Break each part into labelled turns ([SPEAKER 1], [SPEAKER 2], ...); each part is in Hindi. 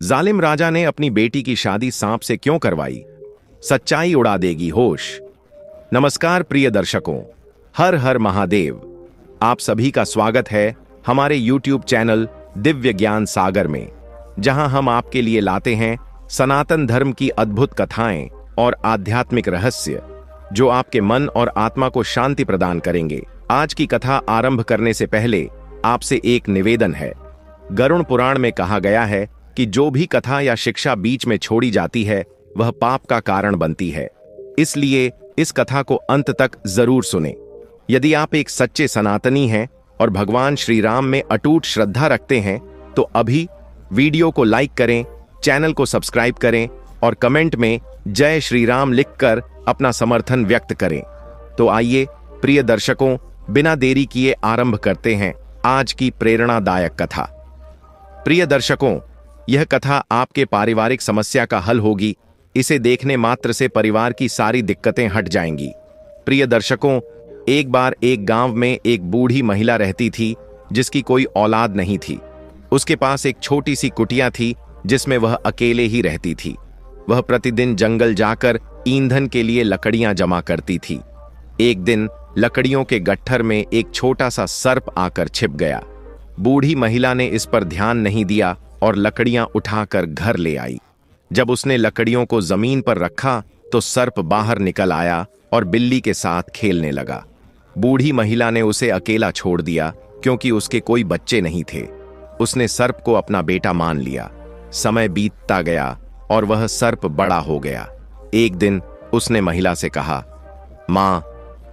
[SPEAKER 1] जालिम राजा ने अपनी बेटी की शादी सांप से क्यों करवाई? सच्चाई उड़ा देगी होश। नमस्कार प्रिय दर्शकों, हर हर महादेव। आप सभी का स्वागत है हमारे YouTube चैनल दिव्य ज्ञान सागर में, जहां हम आपके लिए लाते हैं सनातन धर्म की अद्भुत कथाएं और आध्यात्मिक रहस्य जो आपके मन और आत्मा को शांति प्रदान करेंगे। आज की कथा आरंभ करने से पहले आपसे एक निवेदन है। गरुड़ पुराण में कहा गया है कि जो भी कथा या शिक्षा बीच में छोड़ी जाती है वह पाप का कारण बनती है, इसलिए इस कथा को अंत तक जरूर सुने। यदि आप एक सच्चे सनातनी हैं और भगवान श्री राम में अटूट श्रद्धा रखते हैं तो अभी वीडियो को लाइक करें, चैनल को सब्सक्राइब करें और कमेंट में जय श्री राम लिखकर अपना समर्थन व्यक्त करें। तो आइए प्रिय दर्शकों, बिना देरी किए आरंभ करते हैं आज की प्रेरणादायक कथा। प्रिय दर्शकों, यह कथा आपके पारिवारिक समस्या का हल होगी। इसे देखने मात्र से परिवार की सारी दिक्कतें हट जाएंगी। प्रिय दर्शकों, एक बार एक गांव में एक बूढ़ी महिला रहती थी जिसकी कोई औलाद नहीं थी। उसके पास एक छोटी सी कुटिया थी जिसमें वह अकेले ही रहती थी। वह प्रतिदिन जंगल जाकर ईंधन के लिए लकड़ियां जमा करती थी। एक दिन लकड़ियों के गट्ठर में एक छोटा सा सर्प आकर छिप गया। बूढ़ी महिला ने इस पर ध्यान नहीं दिया और लकड़ियां उठाकर घर ले आई। जब उसने लकड़ियों को जमीन पर रखा तो सर्प बाहर निकल आया और बिल्ली के साथ खेलने लगा। बूढ़ी महिला ने उसे अकेला छोड़ दिया क्योंकि उसके कोई बच्चे नहीं थे। उसने सर्प को अपना बेटा मान लिया। समय बीतता गया और वह सर्प बड़ा हो गया। एक दिन उसने महिला से कहा, मां,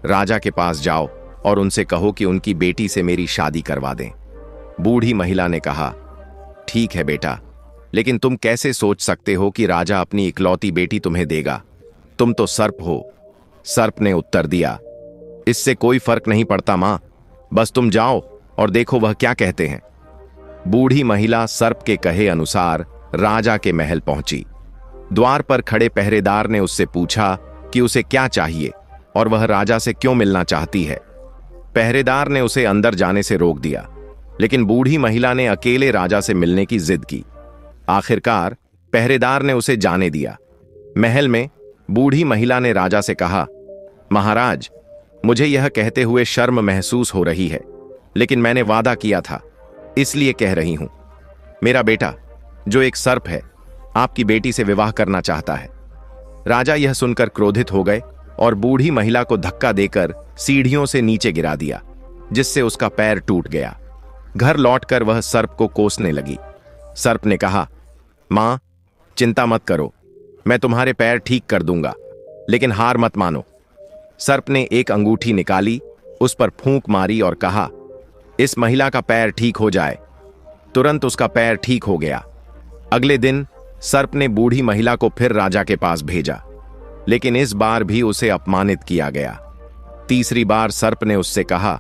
[SPEAKER 1] राजा के पास जाओ और उनसे कहो कि उनकी बेटी से मेरी शादी करवा दें। बूढ़ी महिला ने कहा, ठीक है बेटा, लेकिन तुम कैसे सोच सकते हो कि राजा अपनी इकलौती बेटी तुम्हें देगा? तुम तो सर्प हो। सर्प ने उत्तर दिया, इससे कोई फर्क नहीं पड़ता मां, बस तुम जाओ और देखो वह क्या कहते हैं। बूढ़ी महिला सर्प के कहे अनुसार राजा के महल पहुंची। द्वार पर खड़े पहरेदार ने उससे पूछा कि उसे क्या चाहिए और वह राजा से क्यों मिलना चाहती है। पहरेदार ने उसे अंदर जाने से रोक दिया, लेकिन बूढ़ी महिला ने अकेले राजा से मिलने की जिद की। आखिरकार पहरेदार ने उसे जाने दिया। महल में बूढ़ी महिला ने राजा से कहा, महाराज, मुझे यह कहते हुए शर्म महसूस हो रही है, लेकिन मैंने वादा किया था इसलिए कह रही हूं। मेरा बेटा, जो एक सर्प है, आपकी बेटी से विवाह करना चाहता है। राजा यह सुनकर क्रोधित हो गए और बूढ़ी महिला को धक्का देकर सीढ़ियों से नीचे गिरा दिया, जिससे उसका पैर टूट गया। घर लौटकर वह सर्प को कोसने लगी। सर्प ने कहा, मां, चिंता मत करो, मैं तुम्हारे पैर ठीक कर दूंगा, लेकिन हार मत मानो। सर्प ने एक अंगूठी निकाली, उस पर फूंक मारी और कहा, इस महिला का पैर ठीक हो जाए। तुरंत उसका पैर ठीक हो गया। अगले दिन सर्प ने बूढ़ी महिला को फिर राजा के पास भेजा, लेकिन इस बार भी उसे अपमानित किया गया। तीसरी बार सर्प ने उससे कहा,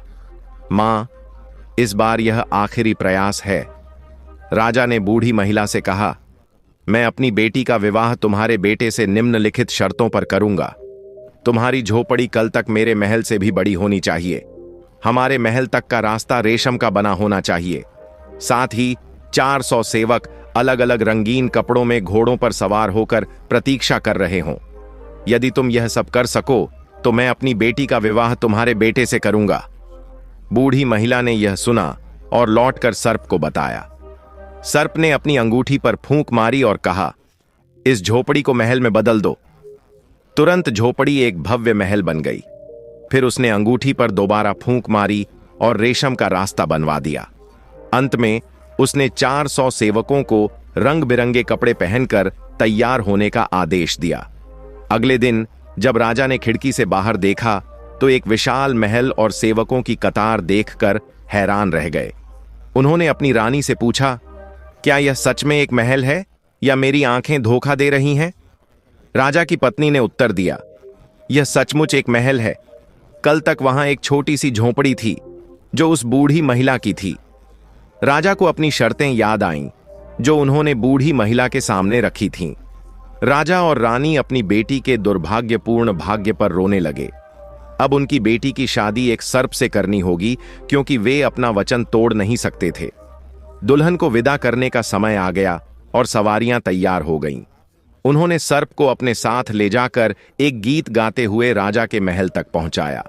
[SPEAKER 1] मां, इस बार यह आखिरी प्रयास है। राजा ने बूढ़ी महिला से कहा, मैं अपनी बेटी का विवाह तुम्हारे बेटे से निम्नलिखित शर्तों पर करूंगा। तुम्हारी झोपड़ी कल तक मेरे महल से भी बड़ी होनी चाहिए। हमारे महल तक का रास्ता रेशम का बना होना चाहिए। साथ ही 400 सेवक अलग अलग रंगीन कपड़ों में घोड़ों पर सवार होकर प्रतीक्षा कर रहे हों। यदि तुम यह सब कर सको तो मैं अपनी बेटी का विवाह तुम्हारे बेटे से करूंगा। बूढ़ी महिला ने यह सुना और लौटकर सर्प को बताया। सर्प ने अपनी अंगूठी पर फूंक मारी और कहा, इस झोपड़ी को महल में बदल दो। तुरंत झोपड़ी एक भव्य महल बन गई। फिर उसने अंगूठी पर दोबारा फूंक मारी और रेशम का रास्ता बनवा दिया। अंत में उसने 400 सेवकों को रंग बिरंगे कपड़े पहनकर तैयार होने का आदेश दिया। अगले दिन जब राजा ने खिड़की से बाहर देखा तो एक विशाल महल और सेवकों की कतार देखकर हैरान रह गए। उन्होंने अपनी रानी से पूछा, क्या यह सच में एक महल है या मेरी आंखें धोखा दे रही हैं? राजा की पत्नी ने उत्तर दिया, यह सचमुच एक महल है। कल तक वहां एक छोटी सी झोंपड़ी थी जो उस बूढ़ी महिला की थी। राजा को अपनी शर्तें याद आईं जो उन्होंने बूढ़ी महिला के सामने रखी थीं। राजा और रानी अपनी बेटी के दुर्भाग्यपूर्ण भाग्य पर रोने लगे। अब उनकी बेटी की शादी एक सर्प से करनी होगी क्योंकि वे अपना वचन तोड़ नहीं सकते थे। दुल्हन को विदा करने का समय आ गया और सवारियां तैयार हो गईं। उन्होंने सर्प को अपने साथ ले जाकर एक गीत गाते हुए राजा के महल तक पहुंचाया।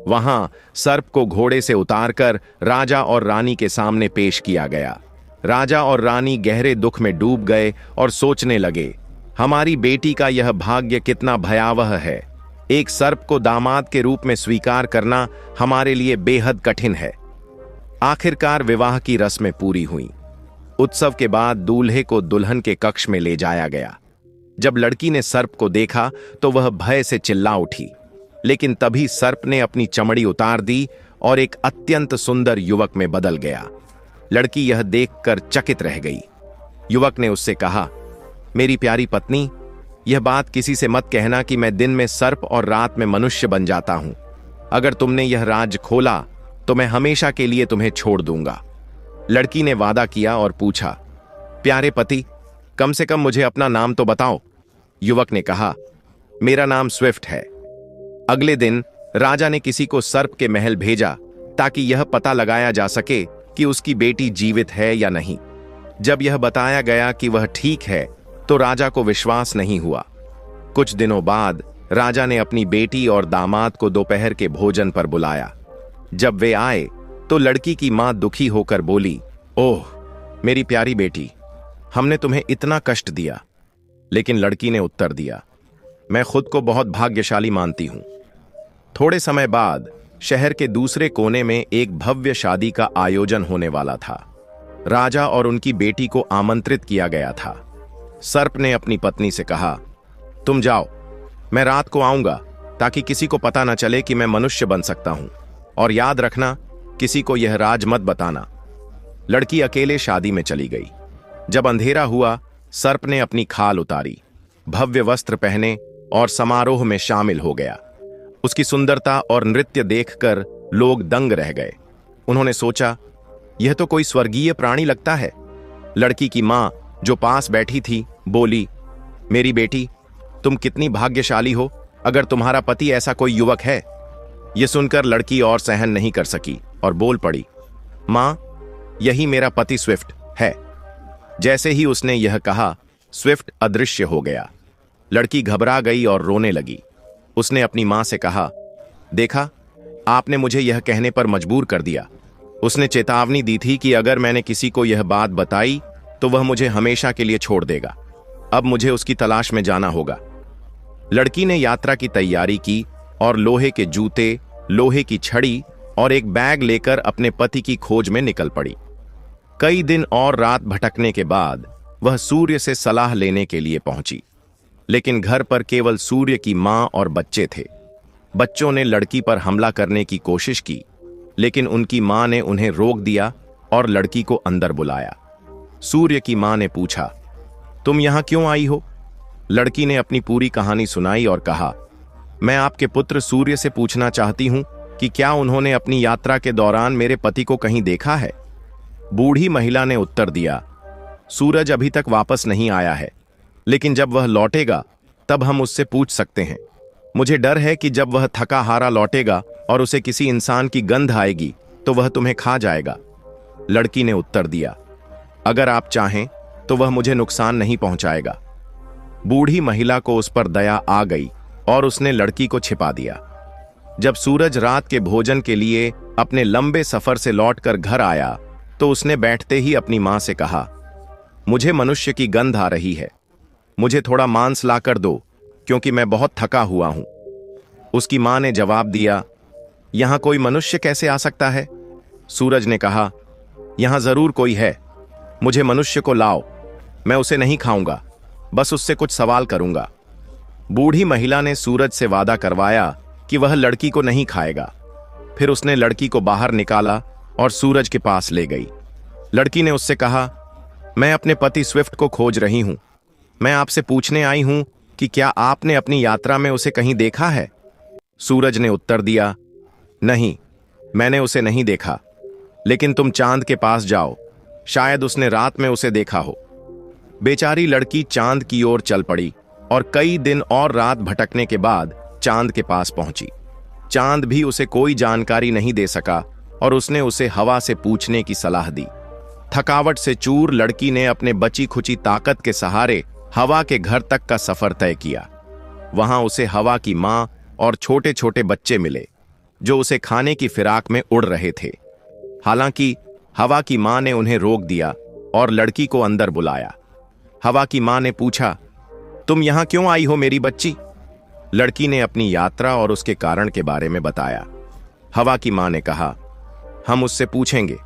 [SPEAKER 1] वहां सर्प को घोड़े से उतारकर राजा और रानी के सामने पेश किया गया। राजा और रानी गहरे दुख में डूब गए और सोचने लगे, हमारी बेटी का यह भाग्य कितना भयावह है। एक सर्प को दामाद के रूप में स्वीकार करना हमारे लिए बेहद कठिन है। आखिरकार विवाह की रस्में पूरी हुईं। उत्सव के बाद दूल्हे को दुल्हन के कक्ष में ले जाया गया। जब लड़की ने सर्प को देखा तो वह भय से चिल्ला उठी, लेकिन तभी सर्प ने अपनी चमड़ी उतार दी और एक अत्यंत सुंदर युवक में बदल गया। लड़की यह देखकर चकित रह गई। युवक ने उससे कहा, मेरी प्यारी पत्नी, यह बात किसी से मत कहना कि मैं दिन में सर्प और रात में मनुष्य बन जाता हूं। अगर तुमने यह राज खोला तो मैं हमेशा के लिए तुम्हें छोड़ दूंगा। लड़की ने वादा किया और पूछा, प्यारे पति, कम से कम मुझे अपना नाम तो बताओ। युवक ने कहा, मेरा नाम स्विफ्ट है। अगले दिन राजा ने किसी को सर्प के महल भेजा ताकि यह पता लगाया जा सके कि उसकी बेटी जीवित है या नहीं। जब यह बताया गया कि वह ठीक है तो राजा को विश्वास नहीं हुआ। कुछ दिनों बाद राजा ने अपनी बेटी और दामाद को दोपहर के भोजन पर बुलाया। जब वे आए तो लड़की की मां दुखी होकर बोली, ओह मेरी प्यारी बेटी, हमने तुम्हें इतना कष्ट दिया। लेकिन लड़की ने उत्तर दिया, मैं खुद को बहुत भाग्यशाली मानती हूं। थोड़े समय बाद शहर के दूसरे कोने में एक भव्य शादी का आयोजन होने वाला था। राजा और उनकी बेटी को आमंत्रित किया गया था। सर्प ने अपनी पत्नी से कहा, तुम जाओ, मैं रात को आऊंगा ताकि किसी को पता न चले कि मैं मनुष्य बन सकता हूं, और याद रखना, किसी को यह राज मत बताना। लड़की अकेले शादी में चली गई। जब अंधेरा हुआ, सर्प ने अपनी खाल उतारी, भव्य वस्त्र पहने और समारोह में शामिल हो गया। उसकी सुंदरता और नृत्य देखकर लोग दंग रह गए। उन्होंने सोचा, यह तो कोई स्वर्गीय प्राणी लगता है। लड़की की मां, जो पास बैठी थी, बोली, मेरी बेटी, तुम कितनी भाग्यशाली हो अगर तुम्हारा पति ऐसा कोई युवक है। यह सुनकर लड़की और सहन नहीं कर सकी और बोल पड़ी, मां, यही मेरा पति स्विफ्ट है। जैसे ही उसने यह कहा, स्विफ्ट अदृश्य हो गया। लड़की घबरा गई और रोने लगी। उसने अपनी मां से कहा, देखा, आपने मुझे यह कहने पर मजबूर कर दिया। उसने चेतावनी दी थी कि अगर मैंने किसी को यह बात बताई तो वह मुझे हमेशा के लिए छोड़ देगा। अब मुझे उसकी तलाश में जाना होगा। लड़की ने यात्रा की तैयारी की और लोहे के जूते, लोहे की छड़ी और एक बैग लेकर अपने पति की खोज में निकल पड़ी। कई दिन और रात भटकने के बाद वह सूर्य से सलाह लेने के लिए पहुंची, लेकिन घर पर केवल सूर्य की मां और बच्चे थे। बच्चों ने लड़की पर हमला करने की कोशिश की, लेकिन उनकी मां ने उन्हें रोक दिया और लड़की को अंदर बुलाया। सूर्य की मां ने पूछा, तुम यहां क्यों आई हो? लड़की ने अपनी पूरी कहानी सुनाई और कहा, मैं आपके पुत्र सूर्य से पूछना चाहती हूं कि क्या उन्होंने अपनी यात्रा के दौरान मेरे पति को कहीं देखा है। बूढ़ी महिला ने उत्तर दिया, सूरज अभी तक वापस नहीं आया है, लेकिन जब वह लौटेगा तब हम उससे पूछ सकते हैं। मुझे डर है कि जब वह थका हारा लौटेगा और उसे किसी इंसान की गंध आएगी तो वह तुम्हें खा जाएगा। लड़की ने उत्तर दिया, अगर आप चाहें तो वह मुझे नुकसान नहीं पहुंचाएगा। बूढ़ी महिला को उस पर दया आ गई और उसने लड़की को छिपा दिया। जब सूरज रात के भोजन के लिए अपने लंबे सफर से लौटकर घर आया तो उसने बैठते ही अपनी मां से कहा, मुझे मनुष्य की गंध आ रही है, मुझे थोड़ा मांस लाकर दो क्योंकि मैं बहुत थका हुआ हूं। उसकी मां ने जवाब दिया, यहां कोई मनुष्य कैसे आ सकता है? सूरज ने कहा, यहां जरूर कोई है, मुझे मनुष्य को लाओ, मैं उसे नहीं खाऊंगा, बस उससे कुछ सवाल करूंगा। बूढ़ी महिला ने सूरज से वादा करवाया कि वह लड़की को नहीं खाएगा। फिर उसने लड़की को बाहर निकाला और सूरज के पास ले गई। लड़की ने उससे कहा, मैं अपने पति स्विफ्ट को खोज रही हूं, मैं आपसे पूछने आई हूं कि क्या आपने अपनी यात्रा में उसे कहीं देखा है? सूरज ने उत्तर दिया, नहीं, मैंने उसे नहीं देखा, लेकिन तुम चांद के पास जाओ, शायद उसने रात में उसे देखा हो। बेचारी लड़की चांद की ओर चल पड़ी और कई दिन और रात भटकने के बाद चांद के पास पहुंची। चांद भी उसे कोई जानकारी नहीं दे सका और उसने उसे हवा से पूछने की सलाह दी। थकावट से चूर लड़की ने अपने बची खुची ताकत के सहारे हवा के घर तक का सफर तय किया। वहां उसे हवा की मां और छोटे छोटे बच्चे मिले जो उसे खाने की फिराक में उड़ रहे थे। हालांकि हवा की मां ने उन्हें रोक दिया और लड़की को अंदर बुलाया। हवा की मां ने पूछा, तुम यहां क्यों आई हो मेरी बच्ची? लड़की ने अपनी यात्रा और उसके कारण के बारे में बताया। हवा की मां ने कहा, हम उससे पूछेंगे,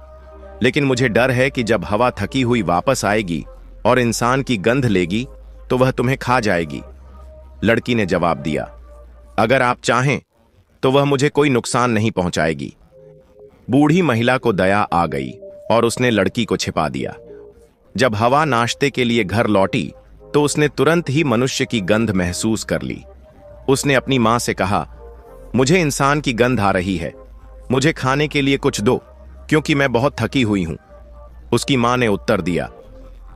[SPEAKER 1] लेकिन मुझे डर है कि जब हवा थकी हुई वापस आएगी और इंसान की गंध लेगी तो वह तुम्हें खा जाएगी। लड़की ने जवाब दिया, अगर आप चाहें तो वह मुझे कोई नुकसान नहीं पहुंचाएगी। बूढ़ी महिला को दया आ गई और उसने लड़की को छिपा दिया। जब हवा नाश्ते के लिए घर लौटी तो उसने तुरंत ही मनुष्य की गंध महसूस कर ली। उसने अपनी मां से कहा, मुझे इंसान की गंध आ रही है, मुझे खाने के लिए कुछ दो क्योंकि मैं बहुत थकी हुई हूं। उसकी मां ने उत्तर दिया,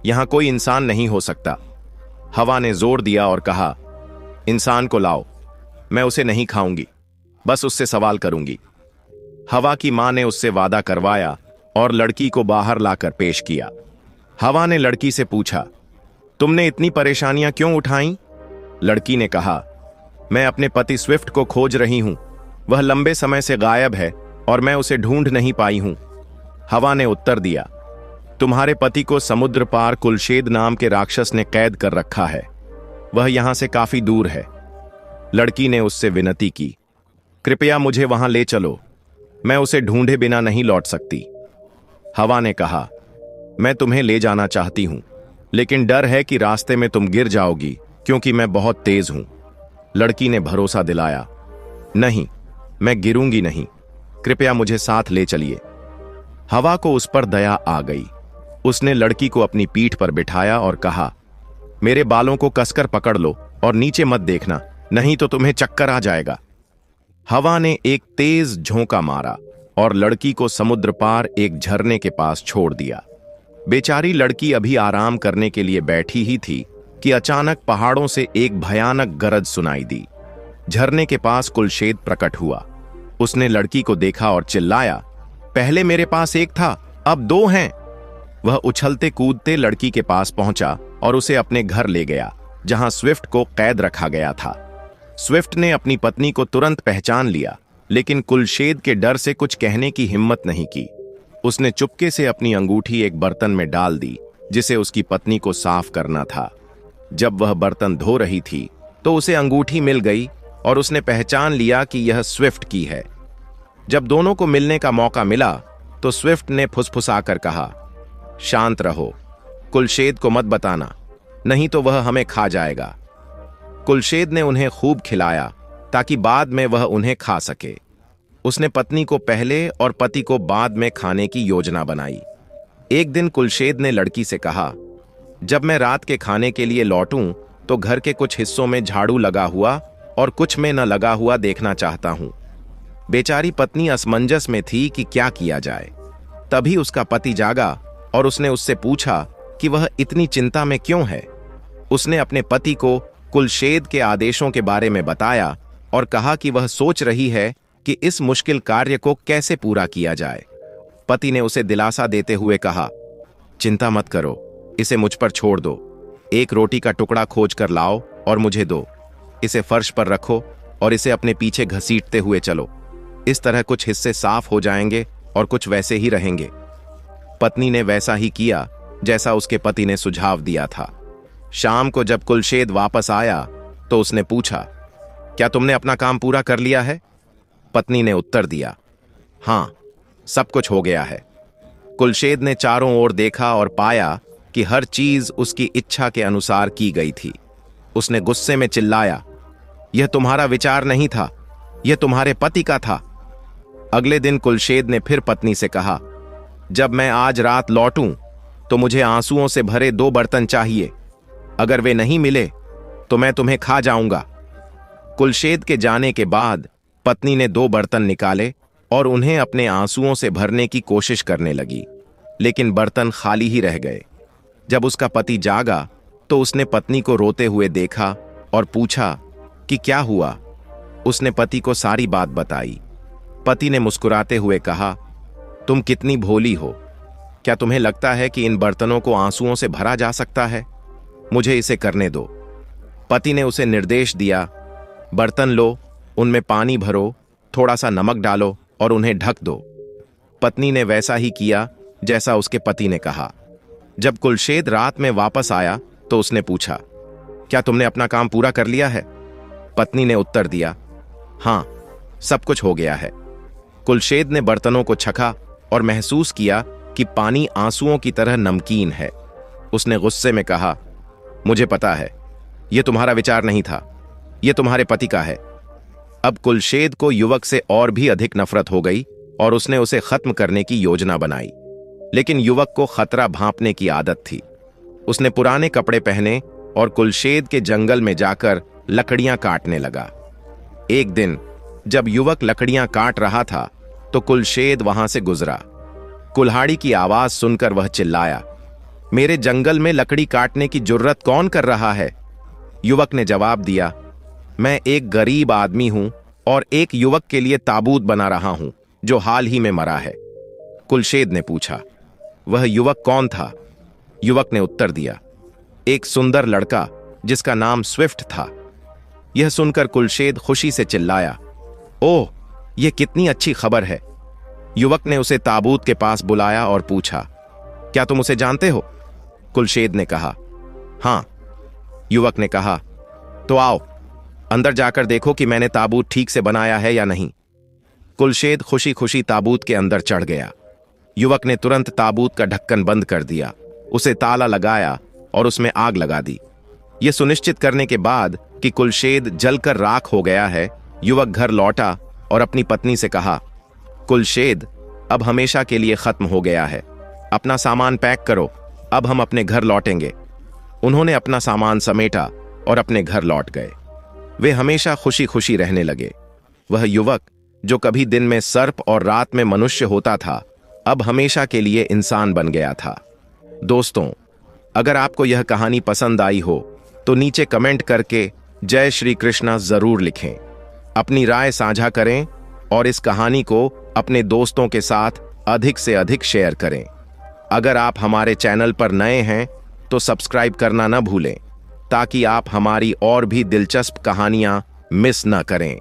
[SPEAKER 1] यहां कोई इंसान नहीं हो सकता। हवा ने जोर दिया और कहा, इंसान को लाओ, मैं उसे नहीं खाऊंगी, बस उससे सवाल करूंगी। हवा की मां ने उससे वादा करवाया और लड़की को बाहर लाकर पेश किया। हवा ने लड़की से पूछा, तुमने इतनी परेशानियां क्यों उठाई? लड़की ने कहा, मैं अपने पति स्विफ्ट को खोज रही हूं, वह लंबे समय से गायब है और मैं उसे ढूंढ नहीं पाई हूं। हवा ने उत्तर दिया, तुम्हारे पति को समुद्र पार कुलशेद नाम के राक्षस ने कैद कर रखा है, वह यहां से काफी दूर है। लड़की ने उससे विनती की, कृपया मुझे वहां ले चलो, मैं उसे ढूंढे बिना नहीं लौट सकती। हवा ने कहा, मैं तुम्हें ले जाना चाहती हूं, लेकिन डर है कि रास्ते में तुम गिर जाओगी क्योंकि मैं बहुत तेज हूं। लड़की ने भरोसा दिलाया, नहीं, मैं गिरूंगी नहीं, कृपया मुझे साथ ले चलिए। हवा को उस पर दया आ गई। उसने लड़की को अपनी पीठ पर बिठाया और कहा, मेरे बालों को कसकर पकड़ लो और नीचे मत देखना, नहीं तो तुम्हें चक्कर आ जाएगा। हवा ने एक तेज झोंका मारा और लड़की को समुद्र पार एक झरने के पास छोड़ दिया। बेचारी लड़की अभी आराम करने के लिए बैठी ही थी कि अचानक पहाड़ों से एक भयानक गरज सुनाई दी। झरने के पास कुलशेद प्रकट हुआ। उसने लड़की को देखा और चिल्लाया, पहले मेरे पास एक था, अब दो हैं। वह उछलते कूदते लड़की के पास पहुंचा और उसे अपने घर ले गया, जहां स्विफ्ट को कैद रखा गया था। स्विफ्ट ने अपनी पत्नी को तुरंत पहचान लिया, लेकिन कुलशेद के डर से कुछ कहने की हिम्मत नहीं की। उसने चुपके से अपनी अंगूठी एक बर्तन में डाल दी, जिसे उसकी पत्नी को साफ करना था। जब वह बर्तन धो रही थी तो उसे अंगूठी मिल गई और उसने पहचान लिया कि यह स्विफ्ट की है। जब दोनों को मिलने का मौका मिला तो स्विफ्ट ने फुसफुसाकर कहा, शांत रहो, कुलशेद को मत बताना, नहीं तो वह हमें खा जाएगा। कुलशेद ने उन्हें खूब खिलाया ताकि बाद में वह उन्हें खा सके। उसने पत्नी को पहले और पति को बाद में खाने की योजना बनाई। एक दिन कुलशेद ने लड़की से कहा, जब मैं रात के खाने के लिए लौटूं तो घर के कुछ हिस्सों में झाड़ू लगा हुआ और कुछ में न लगा हुआ देखना चाहता हूं। बेचारी पत्नी असमंजस में थी कि क्या किया जाए। तभी उसका पति जागा और उसने उससे पूछा कि वह इतनी चिंता में क्यों है। उसने अपने पति को कुलशेद के आदेशों के बारे में बताया और कहा कि वह सोच रही है कि इस मुश्किल कार्य को कैसे पूरा किया जाए। पति ने उसे दिलासा देते हुए कहा, चिंता मत करो, इसे मुझ पर छोड़ दो। एक रोटी का टुकड़ा खोज कर लाओ और मुझे दो। इसे फर्श पर रखो और इसे अपने पीछे घसीटते हुए चलो। इस तरह कुछ हिस्से साफ हो जाएंगे और कुछ वैसे ही रहेंगे। पत्नी ने वैसा ही किया जैसा उसके पति ने सुझाव दिया था। शाम को जब कुलशेद वापस आया तो उसने पूछा, क्या तुमने अपना काम पूरा कर लिया है? पत्नी ने उत्तर दिया, हाँ, सब कुछ हो गया है। कुलशेद ने चारों ओर देखा और पाया कि हर चीज उसकी इच्छा के अनुसार की गई थी। उसने गुस्से में चिल्लाया, यह तुम्हारा विचार नहीं था, यह तुम्हारे पति का था। अगले दिन कुलशेद ने फिर पत्नी से कहा, जब मैं आज रात लौटूं तो मुझे आंसुओं से भरे 2 बर्तन चाहिए। अगर वे नहीं मिले तो मैं तुम्हें खा जाऊंगा। कुलशेद के जाने के बाद पत्नी ने 2 बर्तन निकाले और उन्हें अपने आंसुओं से भरने की कोशिश करने लगी, लेकिन बर्तन खाली ही रह गए। जब उसका पति जागा तो उसने पत्नी को रोते हुए देखा और पूछा कि क्या हुआ। उसने पति को सारी बात बताई। पति ने मुस्कुराते हुए कहा, तुम कितनी भोली हो, क्या तुम्हें लगता है कि इन बर्तनों को आंसुओं से भरा जा सकता है? मुझे इसे करने दो। पति ने उसे निर्देश दिया, बर्तन लो, उनमें पानी भरो, थोड़ा सा नमक डालो और उन्हें ढक दो। पत्नी ने वैसा ही किया जैसा उसके पति ने कहा। जब कुलशेद रात में वापस आया तो उसने पूछा, क्या तुमने अपना काम पूरा कर लिया है? पत्नी ने उत्तर दिया, हाँ, सब कुछ हो गया है। कुलशेद ने बर्तनों को छका और महसूस किया कि पानी आंसुओं की तरह नमकीन है। उसने गुस्से में कहा, मुझे पता है, यह तुम्हारा विचार नहीं था, यह तुम्हारे पति का है। अब कुलशेद को युवक से और भी अधिक नफरत हो गई और उसने उसे खत्म करने की योजना बनाई। लेकिन युवक को खतरा भांपने की आदत थी। उसने पुराने कपड़े पहने और कुलशेद के जंगल में जाकर लकड़ियां काटने लगा। एक दिन जब युवक लकड़ियां काट रहा था तो कुलशेद वहां से गुजरा। कुल्हाड़ी की आवाज सुनकर वह चिल्लाया, मेरे जंगल में लकड़ी काटने की जुर्रत कौन कर रहा है? युवक ने जवाब दिया, मैं एक गरीब आदमी हूं और एक युवक के लिए ताबूत बना रहा हूं जो हाल ही में मरा है। कुलशेद ने पूछा, वह युवक कौन था? युवक ने उत्तर दिया, एक सुंदर लड़का जिसका नाम स्विफ्ट था। यह सुनकर कुलशेद खुशी से चिल्लाया, ओह, यह कितनी अच्छी खबर है। युवक ने उसे ताबूत के पास बुलाया और पूछा, क्या तुम उसे जानते हो? कुलशेद ने कहा, हां। युवक ने कहा, तो आओ, अंदर जाकर देखो कि मैंने ताबूत ठीक से बनाया है या नहीं। कुलशेद खुशी खुशी ताबूत के अंदर चढ़ गया। युवक ने तुरंत ताबूत का ढक्कन बंद कर दिया, उसे ताला लगाया और उसमें आग लगा दी। यह सुनिश्चित करने के बाद कि कुलशेद जलकर राख हो गया है, युवक घर लौटा और अपनी पत्नी से कहा, कुलशेद अब हमेशा के लिए खत्म हो गया है, अपना सामान पैक करो, अब हम अपने घर लौटेंगे। उन्होंने अपना सामान समेटा और अपने घर लौट गए। वे हमेशा खुशी खुशी रहने लगे। वह युवक जो कभी दिन में सर्प और रात में मनुष्य होता था, अब हमेशा के लिए इंसान बन गया था। दोस्तों, अगर आपको यह कहानी पसंद आई हो तो नीचे कमेंट करके जय श्री कृष्णा जरूर लिखें। अपनी राय साझा करें और इस कहानी को अपने दोस्तों के साथ अधिक से अधिक शेयर करें। अगर आप हमारे चैनल पर नए हैं तो सब्सक्राइब करना न भूलें ताकि आप हमारी और भी दिलचस्प कहानियां मिस न करें।